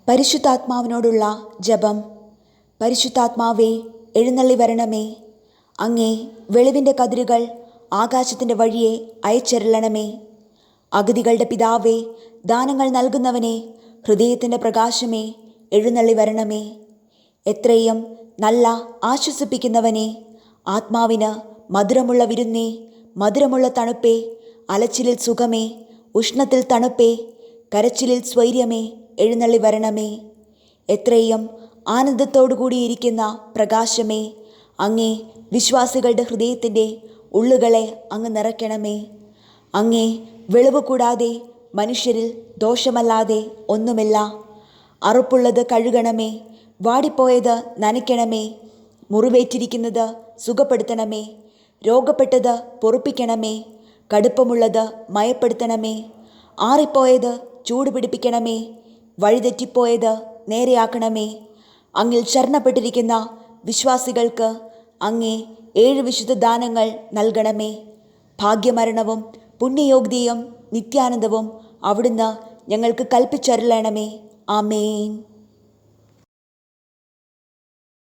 പരിശുദ്ധാത്മാവിനോടുള്ള ജപം. പരിശുദ്ധാത്മാവേ, എഴുന്നള്ളി വരണമേ. അങ്ങേ വെളിവിൻ്റെ കതിരുകൾ ആകാശത്തിൻ്റെ വഴിയെ അയച്ചരുളണമേ. അഗതികളുടെ പിതാവേ, ദാനങ്ങൾ നൽകുന്നവനെ, ഹൃദയത്തിൻ്റെ പ്രകാശമേ, എഴുന്നള്ളി വരണമേ. എത്രയും നല്ല ആശ്വസിപ്പിക്കുന്നവനെ, ആത്മാവിന് മധുരമുള്ള വിരുന്നേ, മധുരമുള്ള തണുപ്പേ, അലച്ചിലിൽ സുഖമേ, ഉഷ്ണത്തിൽ തണുപ്പേ, കരച്ചിലിൽ സ്വൈര്യമേ, എഴുന്നള്ളി വരണമേ. എത്രയും ആനന്ദത്തോടു കൂടിയിരിക്കുന്ന പ്രകാശമേ, അങ്ങേ വിശ്വാസികളുടെ ഹൃദയത്തിൻ്റെ ഉള്ളുകളെ അങ്ങ് നിറയ്ക്കണമേ. അങ്ങേ വെളിവ് കൂടാതെ മനുഷ്യരിൽ ദോഷമല്ലാതെ ഒന്നുമില്ല. അറുപ്പുള്ളത് കഴുകണമേ, വാടിപ്പോയത് നനയ്ക്കണമേ, മുറിവേറ്റിരിക്കുന്നത് സുഖപ്പെടുത്തണമേ, രോഗപ്പെട്ടത് പൊറുപ്പിക്കണമേ, കടുപ്പമുള്ളത് മയപ്പെടുത്തണമേ, ആറിപ്പോയത് ചൂട് പിടിപ്പിക്കണമേ, വഴിതെറ്റിപ്പോയത് നേരെയാക്കണമേ. അങ്ങിൽ ശരണപ്പെട്ടിരിക്കുന്ന വിശ്വാസികൾക്ക് അങ്ങേ 7 വിശുദ്ധ ദാനങ്ങൾ നൽകണമേ. ഭാഗ്യമരണവും പുണ്യയോഗ്യതയും നിത്യാനന്ദവും അവിടുന്ന് ഞങ്ങൾക്ക് കൽപ്പിച്ചരുളണമേ. ആമേൻ.